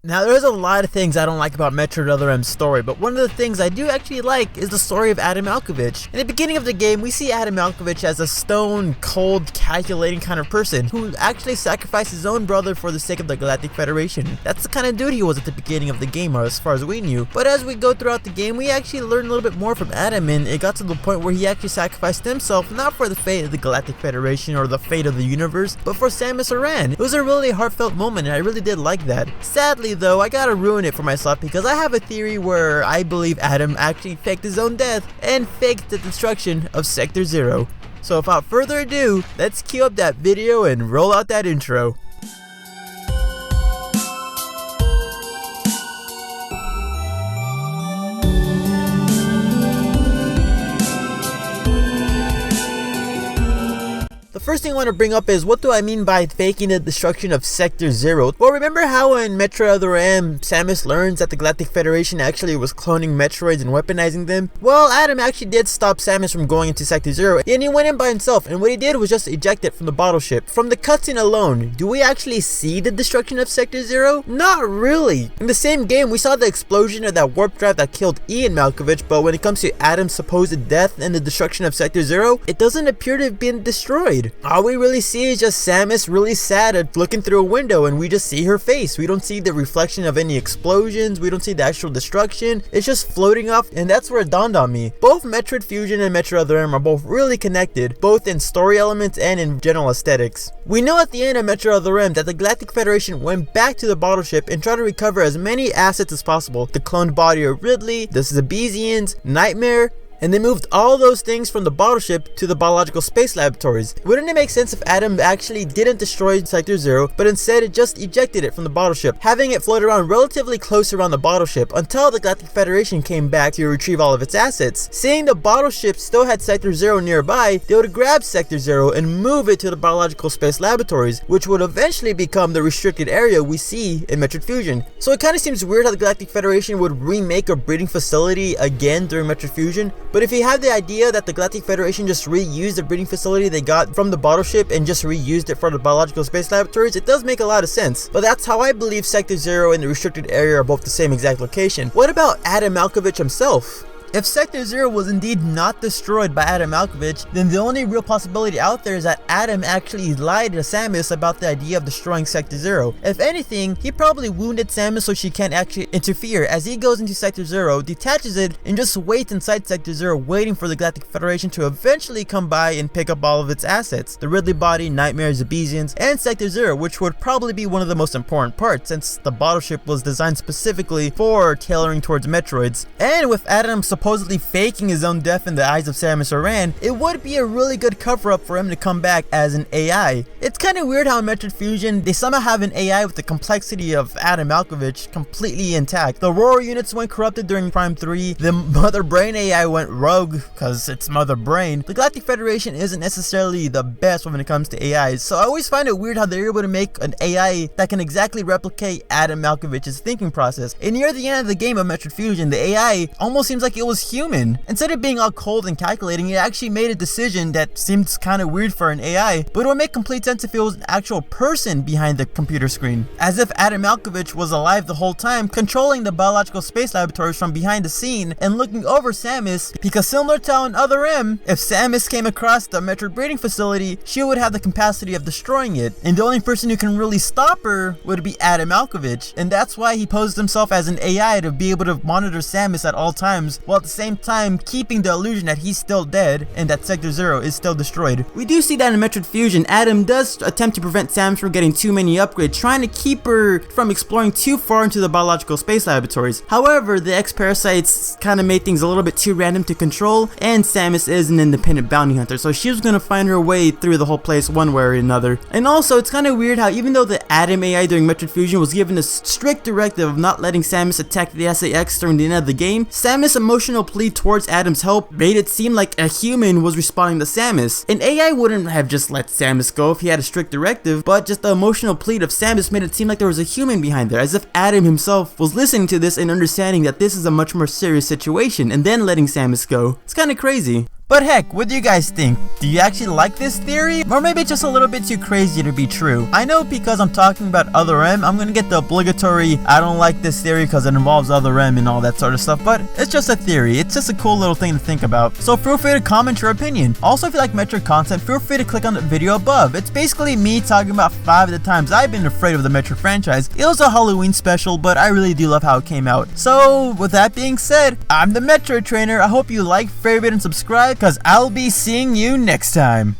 Now, there's a lot of things I don't like about Metroid Other M's story, but one of the things I do actually like is the story of Adam Malkovich. In the beginning of the game, we see Adam Malkovich as a stone, cold, calculating kind of person who actually sacrificed his own brother for the sake of the Galactic Federation. That's the kind of dude he was at the beginning of the game, as far as we knew. But as we go throughout the game, we actually learn a little bit more from Adam, and it got to the point where he actually sacrificed himself, not for the fate of the Galactic Federation or the fate of the universe, but for Samus Aran. It was a really heartfelt moment, and I really did like that. Sadly though, I gotta ruin it for myself because I have a theory where I believe Adam actually faked his own death and faked the destruction of Sector Zero. So without further ado, let's cue up that video and roll out that intro. The first thing I want to bring up is, what do I mean by faking the destruction of Sector Zero? Well, remember how in Metroid Other M, Samus learns that the Galactic Federation actually was cloning Metroids and weaponizing them? Well, Adam actually did stop Samus from going into Sector Zero, and he went in by himself, and what he did was just eject it from the bottle ship. From the cutscene alone, do we actually see the destruction of Sector Zero? Not really. In the same game, we saw the explosion of that warp drive that killed Ian Malkovich, but when it comes to Adam's supposed death and the destruction of Sector Zero, it doesn't appear to have been destroyed. All we really see is just Samus really sad at looking through a window, and we just see her face. We don't see the reflection of any explosions, we don't see the actual destruction. It's just floating off, and that's where it dawned on me. Both Metroid Fusion and Metroid Other M are both really connected, both in story elements and in general aesthetics. We know at the end of Metroid Other M that the Galactic Federation went back to the bottle ship and tried to recover as many assets as possible. The cloned body of Ridley, the Zaxiades, Nightmare, and they moved all those things from the bottle ship to the biological space laboratories. Wouldn't it make sense if Adam actually didn't destroy Sector Zero, but instead it just ejected it from the bottle ship, having it float around relatively close around the bottle ship until the Galactic Federation came back to retrieve all of its assets? Seeing the bottle ship still had Sector Zero nearby, they would grab Sector Zero and move it to the biological space laboratories, which would eventually become the restricted area we see in Metroid Fusion. So it kind of seems weird how the Galactic Federation would remake a breeding facility again during Metroid Fusion. But if you have the idea that the Galactic Federation just reused the breeding facility they got from the bottle ship and just reused it for the biological space laboratories, it does make a lot of sense. But that's how I believe Sector Zero and the restricted area are both the same exact location. What about Adam Malkovich himself? If Sector Zero was indeed not destroyed by Adam Malkovich, then the only real possibility out there is that Adam actually lied to Samus about the idea of destroying Sector Zero. If anything, he probably wounded Samus so she can't actually interfere, as he goes into Sector Zero, detaches it, and just waits inside Sector Zero waiting for the Galactic Federation to eventually come by and pick up all of its assets. The Ridley body, Nightmare, Zaxiades, and Sector Zero, which would probably be one of the most important parts since the bottle ship was designed specifically for tailoring towards Metroids. And with Adam supposedly faking his own death in the eyes of Samus Aran, it would be a really good cover-up for him to come back as an AI. It's kind of weird how in Metroid Fusion, they somehow have an AI with the complexity of Adam Malkovich completely intact. The Aurora units went corrupted during Prime 3, the Mother Brain AI went rogue because it's Mother Brain. The Galactic Federation isn't necessarily the best when it comes to AIs, so I always find it weird how they're able to make an AI that can exactly replicate Adam Malkovich's thinking process. And near the end of the game of Metroid Fusion, the AI almost seems like it was human. Instead of being all cold and calculating, it actually made a decision that seems kind of weird for an AI, but it would make complete sense if it was an actual person behind the computer screen. As if Adam Malkovich was alive the whole time, controlling the biological space laboratories from behind the scene and looking over Samus, because similar to how in Other M, if Samus came across the Metroid breeding facility, she would have the capacity of destroying it, and the only person who can really stop her would be Adam Malkovich, and that's why he posed himself as an AI to be able to monitor Samus at all times, while at the same time keeping the illusion that he's still dead and that Sector Zero is still destroyed. We do see that in Metroid Fusion, Adam does attempt to prevent Samus from getting too many upgrades, trying to keep her from exploring too far into the biological space laboratories. However, the X-Parasites kind of made things a little bit too random to control, and Samus is an independent bounty hunter, so she was going to find her way through the whole place one way or another. And also, it's kind of weird how even though the Adam AI during Metroid Fusion was given a strict directive of not letting Samus attack the SAX during the end of the game, Samus' emotional plea towards Adam's help made it seem like a human was responding to Samus. An AI wouldn't have just let Samus go if he had a strict directive, but just the emotional plea of Samus made it seem like there was a human behind there, as if Adam himself was listening to this and understanding that this is a much more serious situation and then letting Samus go. It's kind of crazy. But heck, what do you guys think? Do you actually like this theory? Or maybe it's just a little bit too crazy to be true? I know because I'm talking about Other M, I'm gonna get the obligatory I don't like this theory because it involves Other M and all that sort of stuff, but it's just a theory. It's just a cool little thing to think about. So feel free to comment your opinion. Also, if you like Metroid content, feel free to click on the video above. It's basically me talking about 5 of the times I've been afraid of the Metroid franchise. It was a Halloween special, but I really do love how it came out. So with that being said, I'm the Metroid Trainer. I hope you like, favorite, and subscribe, because I'll be seeing you next time.